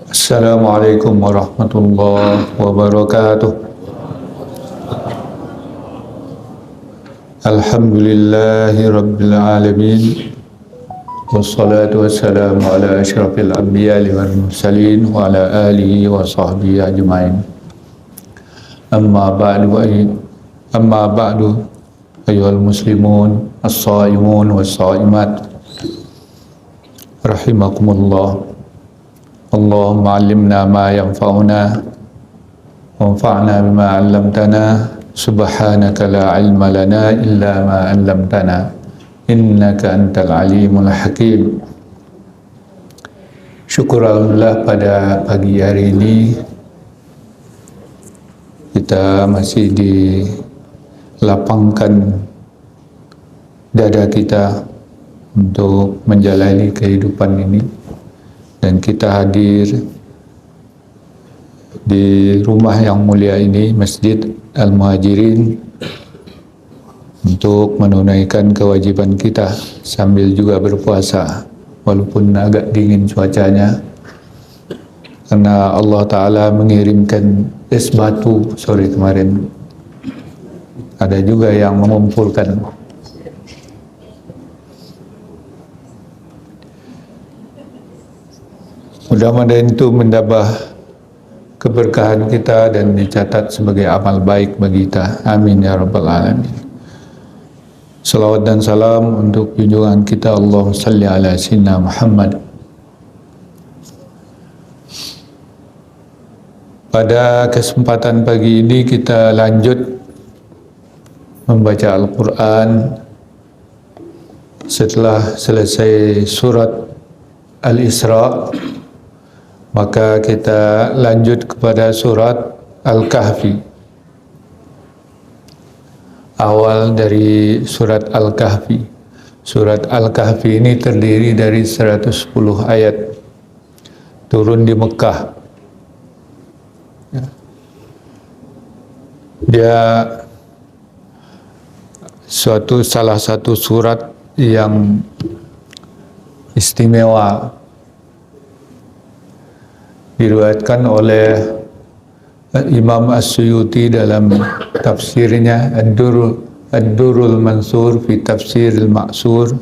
Assalamualaikum warahmatullahi wabarakatuh. Alhamdulillahi rabbil alamin. Wassalatu wassalamu ala asyrafil anbiya'i wal mursalin wa ala alihi wa sahbihi ajma'in. Amma ba'du ayyuhal muslimun as-saimun was-saimat rahimakumullah. Allahumma 'allimna ma yanfa'una wanfa'na bima 'allamtana. Subhanaka la ilma lana illa ma 'allamtana innaka antal alimul hakim. Syukur Alhamdulillah, pada pagi hari ini kita masih dilapangkan dada kita untuk menjalani kehidupan ini, dan kita hadir di rumah yang mulia ini, Masjid Al-Muhajirin, untuk menunaikan kewajiban kita sambil juga berpuasa walaupun agak dingin cuacanya, karena Allah Ta'ala mengirimkan es batu sore kemarin. Ada juga yang mengumpulkan. Mudah-mudahan itu menambah keberkahan kita dan dicatat sebagai amal baik bagi kita. Amin ya rabbal alamin. Salawat dan salam untuk junjungan kita, Allahumma salli ala sayyidina Muhammad. Pada kesempatan pagi ini kita lanjut membaca Al-Quran setelah selesai surat Al-Isra. Maka kita lanjut kepada surat Al-Kahfi. Awal dari surat Al-Kahfi. Surat Al-Kahfi ini terdiri dari 110 ayat, turun di Mekah. Dia salah satu surat yang istimewa. Diriwayatkan oleh Imam As-Suyuti dalam tafsirnya Ad-Durrul Mansur fi Tafsiril Ma'sur.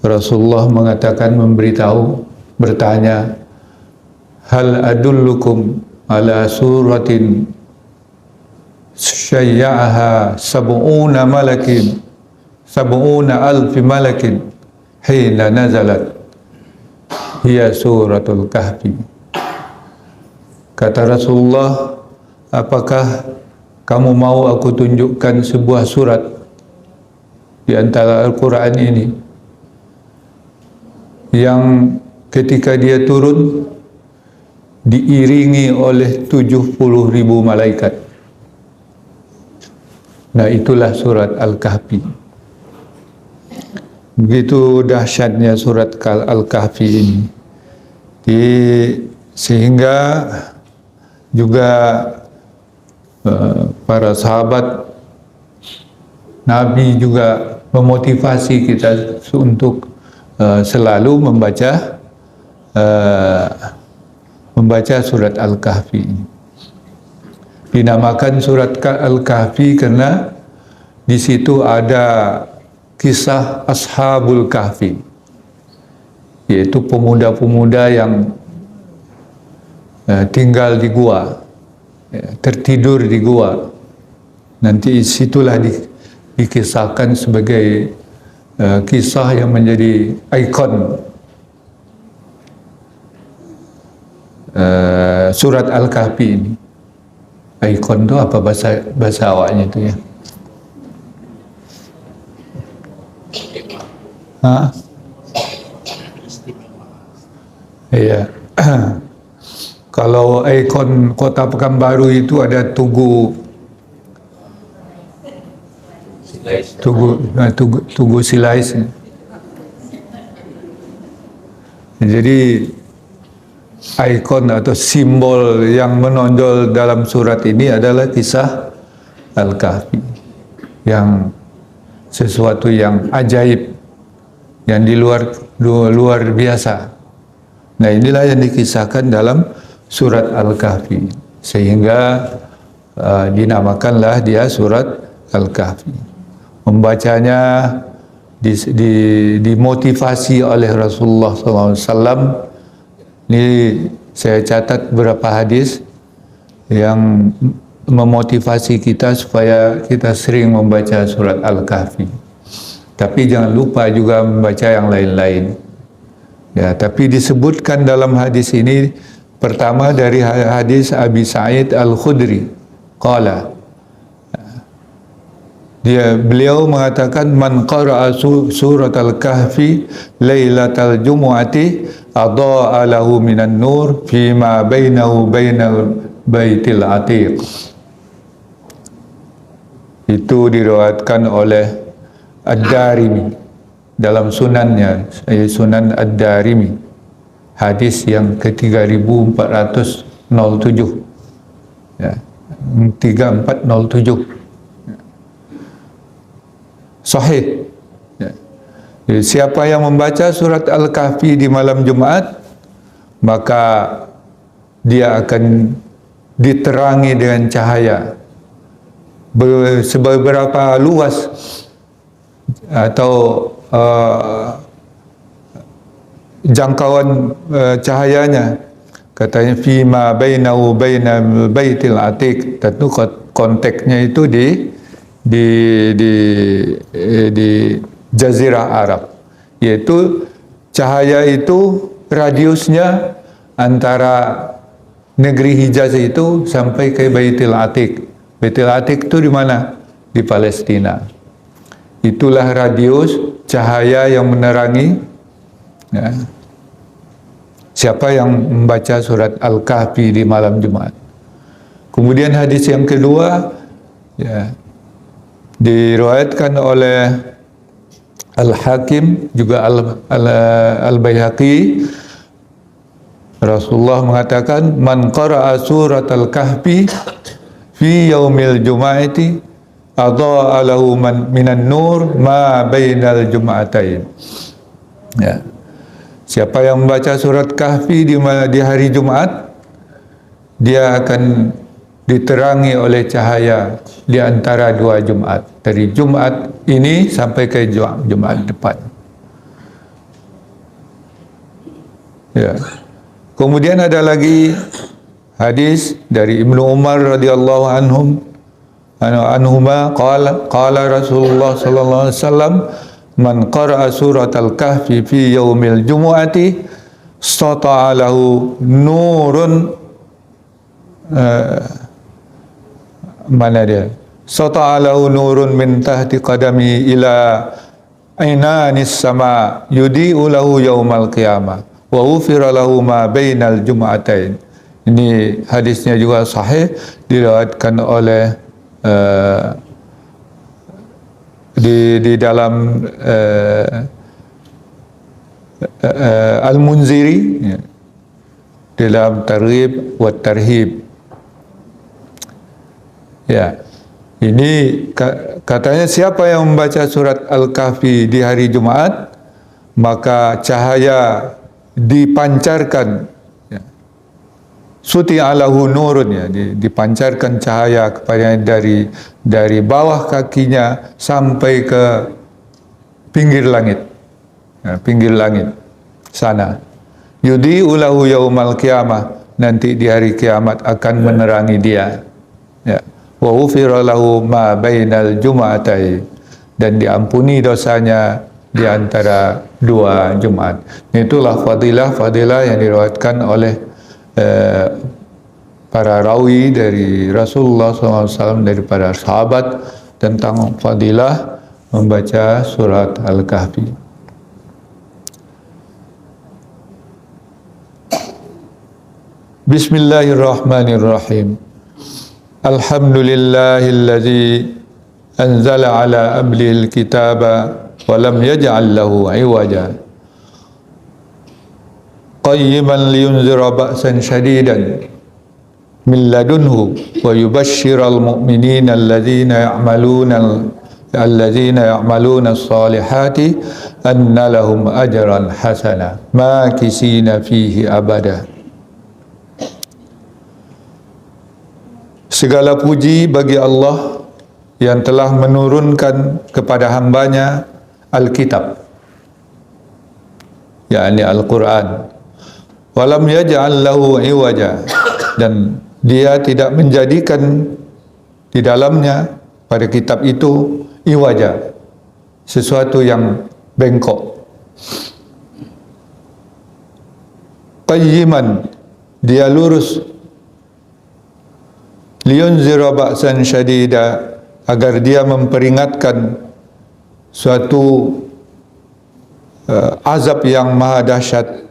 Rasulullah mengatakan, bertanya, hal adullukum ala suratin syayya'aha sab'una alfi malakin hina nazalat hiya suratul Kahfi. Kata Rasulullah, apakah kamu mau aku tunjukkan sebuah surat di antara Al-Quran ini yang ketika dia turun diiringi oleh 70.000 malaikat. Nah, itulah surat Al-Kahfi. Begitu dahsyatnya surat Al-Kahfi ini. Sehingga juga para sahabat Nabi juga memotivasi kita untuk selalu membaca surat Al-Kahfi. Dinamakan surat Al-Kahfi karena di situ ada kisah Ashabul Kahfi, yaitu pemuda-pemuda yang tinggal di gua, tertidur di gua. Nanti situlah dikisahkan sebagai kisah yang menjadi ikon surat Al-Kahfi ini. Ikon itu apa bahasa awaknya itu ya? Iya. Kalau ikon Kota Pekanbaru itu ada Tugu Silais. Jadi ikon atau simbol yang menonjol dalam surat ini adalah kisah Al-Kahfi, yang sesuatu yang ajaib, yang luar biasa. Nah, inilah yang dikisahkan dalam surat Al-Kahfi, sehingga dinamakanlah dia surat Al-Kahfi. Membacanya dimotivasi oleh Rasulullah SAW. Ini saya catat beberapa hadis yang memotivasi kita supaya kita sering membaca surat Al-Kahfi. Tapi jangan lupa juga membaca yang lain-lain. Ya, tapi disebutkan dalam hadis ini pertama dari hadis Abi Sa'id Al-Khudri. Qala, beliau mengatakan, man qara'a surat Al-Kahfi lailatal jumu'ati adha'a lahu minan nur fima bainahu bainal baitil atiq. Itu diriwayatkan oleh Ad-Darimi dalam sunannya, Sunan Ad-Darimi, hadis yang ke-3407, ya, 3407, sahih. Ya. Jadi, siapa yang membaca surat Al-Kahfi di malam Jumat, maka dia akan diterangi dengan cahaya seberapa luas atau jangkauan cahayanya. Katanya fima bainahu bainal baitil atiq. Tentu konteksnya itu di Jazirah Arab, yaitu cahaya itu radiusnya antara negeri Hijaz itu sampai ke Baitul Atiq. Baitul Atiq itu di mana? Di Palestina. Itulah radius cahaya yang menerangi, ya, siapa yang membaca surat Al-Kahfi di malam Jumat. Kemudian hadis yang kedua, ya, diriwayatkan oleh Al-Hakim juga Al-Baihaqi. Rasulullah mengatakan, man qara'a surat Al-Kahfi fi yaumil jum'ati adha'a lahu minan nur ma bainal jum'atain. Ya. Siapa yang membaca surat Kahfi di hari Jumat, dia akan diterangi oleh cahaya di antara dua Jumat, dari Jumat ini sampai ke Jumat depan. Ya. Kemudian ada lagi hadis dari Ibnu Umar radhiyallahu anhuma qala Rasulullah sallallahu alaihi wasallam, man qara'a surat Al-Kahfi fi yaumil jumu'ati stata'a lahu nurun, mana dia? Stata'a lahu nurun min tahti qadami ila ainanis sama yudi'u lahu yaumal qiyamah wa ghufira lahu ma bainal jum'atain. Ini hadisnya juga sahih, diriwayatkan oleh di dalam Al-Munziri, ya, dalam Targhib wa Tarhib. Ya, ini katanya siapa yang membaca surat Al-Kahfi di hari Jumat, maka cahaya dipancarkan, ya, suti alahu nurun, ya, dipancarkan cahaya kepadanya dari bawah kakinya sampai ke pinggir langit, ya, pinggir langit sana. Yudi ulahu yaumal qiyamah, nanti di hari kiamat akan menerangi dia, ya. Wa ghufira lahu ma bainal jum'atai, dan diampuni dosanya di antara dua Jumat. Itulah fadilah yang diriwayatkan oleh para rawi dari Rasulullah SAW, dari para sahabat, tentang fadilah membaca surat Al-Kahfi. Bismillahirrahmanirrahim. Alhamdulillahilladzi anzala ala abdihil kitaba wa lam yaj'al lahu 'iwaja qayyiman liyunzira ba'san shadidan min ladunhu wa yubashshiral mu'minina alladhina ya'maluna as-salihati anna lahum ajran hasana makisina fihi abada. Segala puji bagi Allah yang telah menurunkan kepada hambanya Alkitab, yakni Al-Quran. Walam yaj'al lahu iwaja, dan dia tidak menjadikan di dalamnya pada kitab itu iwaja, sesuatu yang bengkok. Qayyiman, dia lurus. Liyunzira ba'san syadida, agar dia memperingatkan suatu azab yang maha dahsyat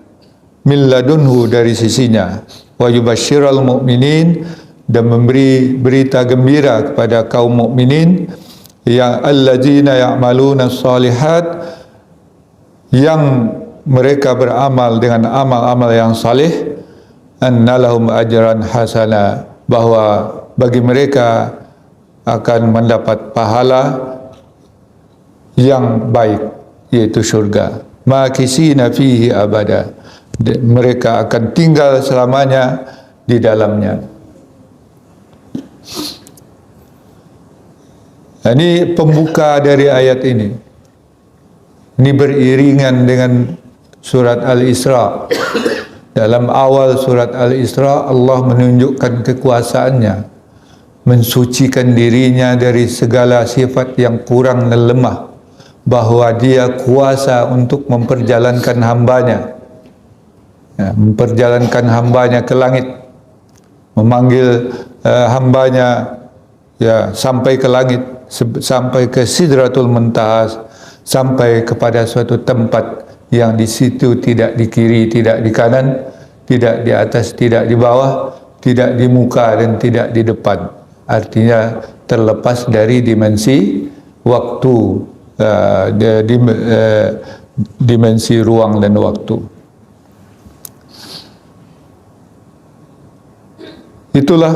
min ladunhu, dari sisinya. Wa yubasyiral mu'minin, dan memberi berita gembira kepada kaum mukminin yang alladzina ya'maluna shalihat, yang mereka beramal dengan amal-amal yang saleh, annalahum ajran hasana, bahwa bagi mereka akan mendapat pahala yang baik, yaitu syurga. Makisina fihi abada, mereka akan tinggal selamanya di dalamnya. Ini pembuka dari ayat ini. Ini beriringan dengan surat Al-Isra. Dalam awal surat Al-Isra, Allah menunjukkan kekuasaannya, mensucikan dirinya dari segala sifat yang kurang dan lemah, bahwa dia kuasa untuk memperjalankan hambanya, memperjalankan hambanya ke langit, memanggil hambanya sampai ke langit, sampai ke Sidratul Muntaha, sampai kepada suatu tempat yang di situ tidak di kiri, tidak di kanan, tidak di atas, tidak di bawah, tidak di muka dan tidak di depan. Artinya terlepas dari dimensi waktu, dimensi ruang dan waktu. Itulah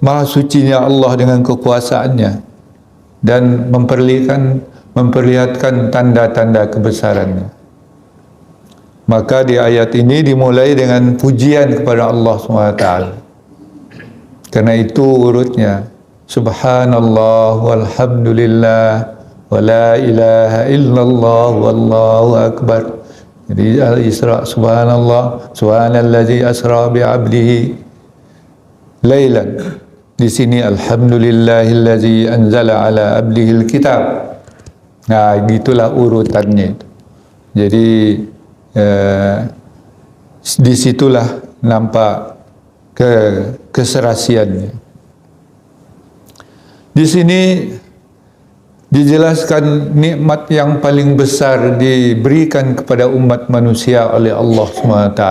maha sucinya Allah dengan kekuasaannya, dan memperlihatkan tanda-tanda kebesarannya. Maka di ayat ini dimulai dengan pujian kepada Allah SWT. Karena itu urutnya, subhanallah walhamdulillah wa la ilaha illallah wallahu akbar. Jadi Al-Isra, subhanallah, subhanallazi asra bi'abdihi laylan. Di sini alhamdulillahillazi anzala ala abdihil kitab. Nah, gitulah urutannya itu. Jadi disitulah nampak keserasiannya. Di sini dijelaskan nikmat yang paling besar diberikan kepada umat manusia oleh Allah SWT,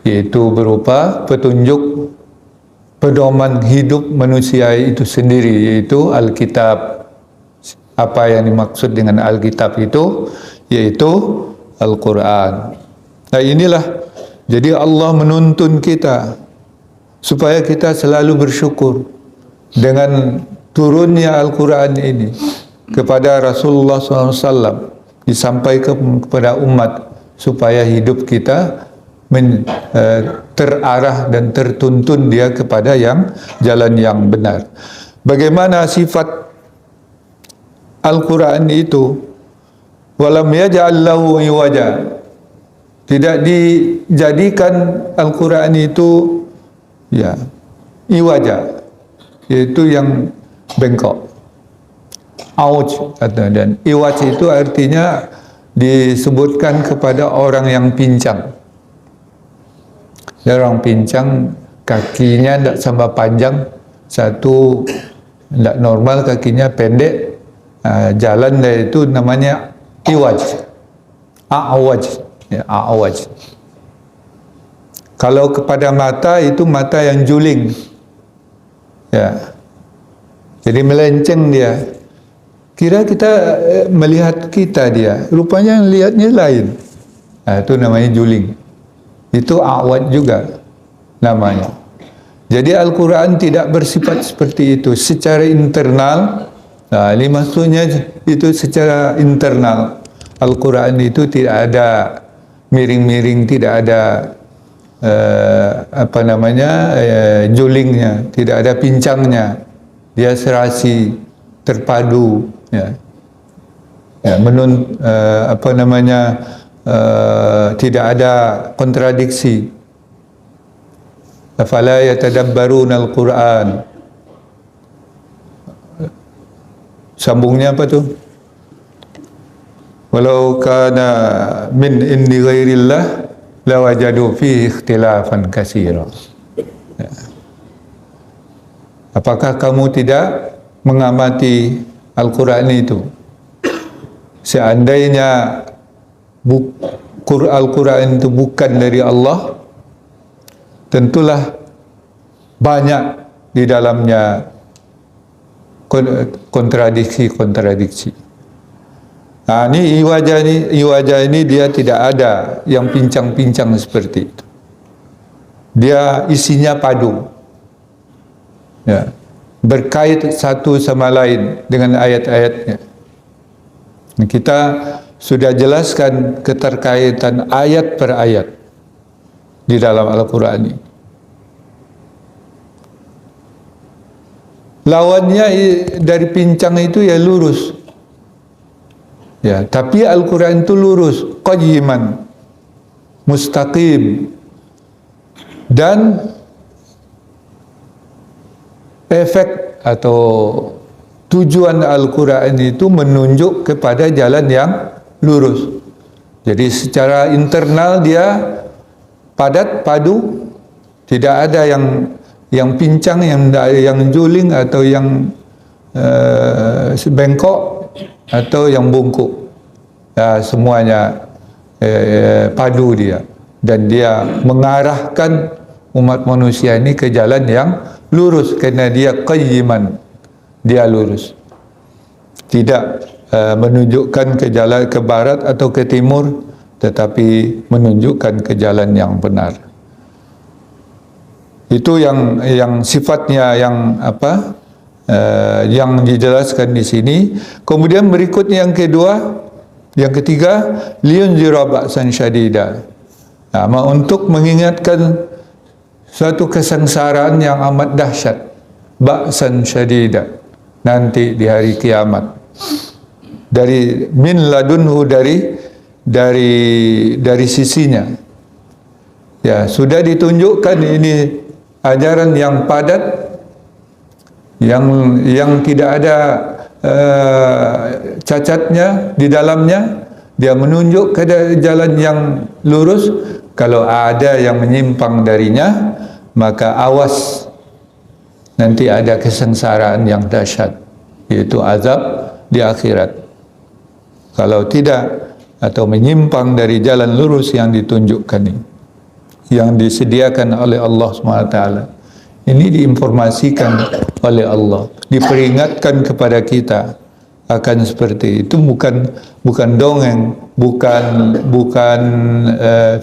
yaitu berupa petunjuk pedoman hidup manusia itu sendiri, yaitu Alkitab. Apa yang dimaksud dengan Alkitab itu? Yaitu Al-Quran. Nah, inilah, jadi Allah menuntun kita supaya kita selalu bersyukur dengan turunnya Al-Quran ini kepada Rasulullah SAW, disampaikan kepada umat supaya hidup kita terarah dan tertuntun dia kepada jalan yang benar. Bagaimana sifat Al-Quran itu? Walam yaj'al lahu iwaja, tidak dijadikan Al-Quran itu iwaja, yaitu yang bengkok, auj, dan iwaj itu artinya disebutkan kepada orang yang pincang. Orang pincang, kakinya tidak sama panjang, satu tidak normal, kakinya pendek, jalan dari itu namanya iwaj, a'waj, a'waj. Kalau kepada mata, itu mata yang juling, jadi melenceng dia. Kira kita melihat kita, dia rupanya lihatnya lain. Itu namanya juling. Itu a'waj juga namanya. Jadi Al-Quran tidak bersifat seperti itu secara internal. Ini maksudnya itu secara internal. Al-Quran itu tidak ada miring-miring, tidak ada julingnya, tidak ada pincangnya. Dia serasi, terpadu, ya. Tidak ada kontradiksi. Afala yatadabbaruna al-Quran. Sambungnya apa tu? Walau kana min indi ghairillah lawajadu fihi ikhtilafan katsira. Ya. Apakah kamu tidak mengamati Al-Quran itu? Seandainya Al-Quran itu bukan dari Allah, tentulah banyak di dalamnya kontradiksi. Nah, ini iwajah ini dia tidak ada yang pincang-pincang seperti itu. Dia isinya padu, ya, berkait satu sama lain dengan ayat-ayatnya. Kita sudah jelaskan keterkaitan ayat per ayat di dalam Al-Quran ini. Lawannya dari pincang itu ya lurus. Ya, tapi Al-Quran itu lurus, qayyiman, mustaqim. Dan efek atau tujuan Al-Quran itu menunjuk kepada jalan yang lurus. Jadi secara internal dia padat, padu, tidak ada yang pincang, yang juling atau yang bengkok atau yang bungkuk. Ya, semuanya padu dia, dan dia mengarahkan umat manusia ini ke jalan yang lurus karena dia qayyiman, dia lurus, tidak menunjukkan ke jalan ke barat atau ke timur, tetapi menunjukkan ke jalan yang benar. Itu yang sifatnya yang dijelaskan di sini. Kemudian berikutnya yang ketiga, liyunzira ba'san syadida. Untuk mengingatkan suatu kesengsaraan yang amat dahsyat, ba'san syadida, nanti di hari kiamat. Dari min ladunhu, dari sisinya. Ya, sudah ditunjukkan ini ajaran yang padat, yang tidak ada cacatnya di dalamnya. Dia menunjuk ke jalan yang lurus. Kalau ada yang menyimpang darinya, maka awas, nanti ada kesengsaraan yang dahsyat, yaitu azab di akhirat. Kalau tidak atau menyimpang dari jalan lurus yang ditunjukkan ini, yang disediakan oleh Allah SWT, ini diinformasikan oleh Allah, diperingatkan kepada kita akan seperti itu. Bukan dongeng, bukan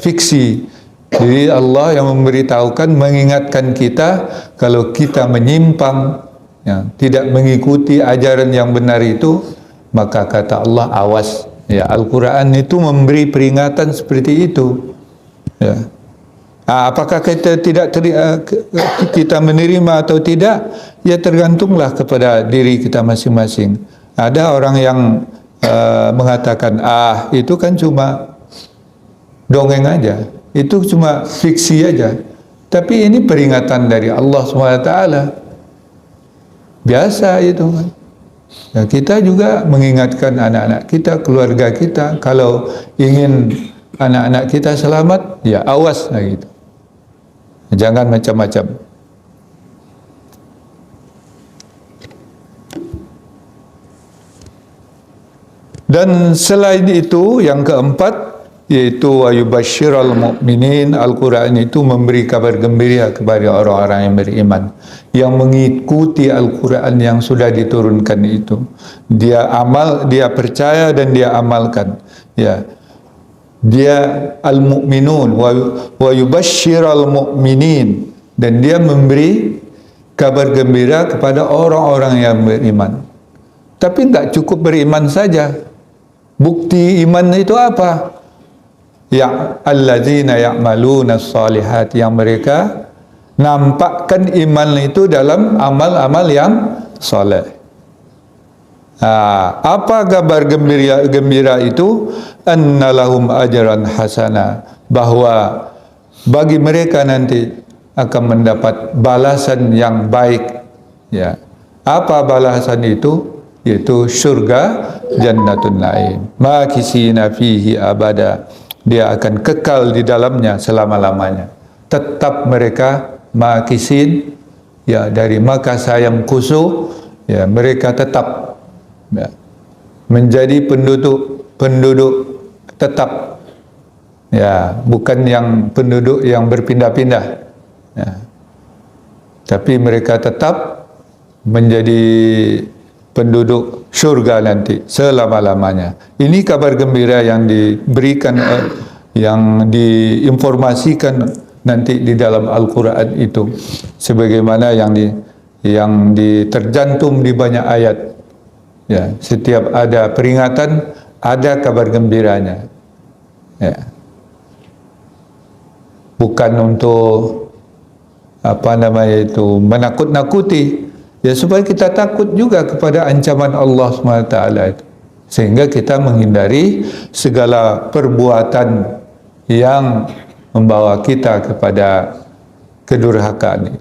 fiksi. Jadi Allah yang memberitahukan, mengingatkan kita kalau kita menyimpang, ya, tidak mengikuti ajaran yang benar itu, maka kata Allah, awas. Ya, Al-Quran itu memberi peringatan seperti itu. Ya. Apakah kita menerima atau tidak? Ya, tergantunglah kepada diri kita masing-masing. Ada orang yang mengatakan, itu kan cuma dongeng aja, itu cuma fiksi aja. Tapi ini peringatan dari Allah SWT. Biasa itu kan. Ya, kita juga mengingatkan anak-anak kita, keluarga kita, kalau ingin anak-anak kita selamat, ya awas, nah gitu. Jangan macam-macam. Dan selain itu, yang keempat, yaitu ayubasyiral mu'minin. Al-Quran itu memberi kabar gembira kepada orang-orang yang beriman, yang mengikuti Al-Quran yang sudah diturunkan itu. Dia percaya dan dia amalkan. Ya, dia al-mu'minun wa yubasyiral mu'minin, dan dia memberi kabar gembira kepada orang-orang yang beriman. Tapi tidak cukup beriman saja. Bukti iman itu apa? Ya alladzina ya'maluna shalihat, yang mereka nampakkan iman itu dalam amal-amal yang soleh. Apa kabar gembira itu? Annalahum ajran hasana, bahwa bagi mereka nanti akan mendapat balasan yang baik. Ya. Apa balasan itu? Yaitu surga jannatun naim. Makisina fihi abada. Dia akan kekal di dalamnya selama-lamanya. Tetap mereka makisin, ya, dari makasa yang kusu, ya, mereka tetap, ya, menjadi penduduk tetap, ya, bukan yang penduduk yang berpindah-pindah, ya. Tapi mereka tetap menjadi penduduk surga nanti selama-lamanya. Ini kabar gembira yang diberikan, yang diinformasikan nanti di dalam Al-Quran itu, sebagaimana yang tercantum di banyak ayat. Ya, setiap ada peringatan, ada kabar gembiranya. Ya. Bukan untuk menakut-nakuti, ya, supaya kita takut juga kepada ancaman Allah SWT itu, sehingga kita menghindari segala perbuatan yang membawa kita kepada kedurhakaan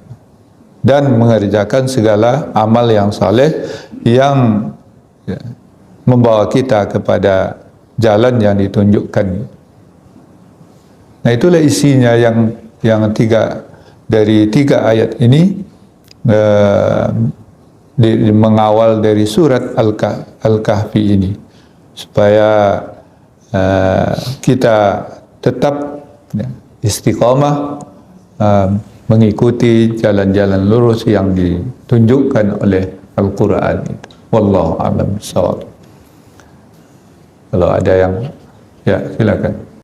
dan mengerjakan segala amal yang saleh yang, ya, membawa kita kepada jalan yang ditunjukkan. Nah, itulah isinya yang dari tiga ayat ini, mengawal dari surat Al-Kahfi ini, supaya kita tetap, ya, istiqamah, mengikuti jalan-jalan lurus yang ditunjukkan oleh Al-Quran. Wallahu a'lam bishawab. Kalau ada yang, ya, silakan.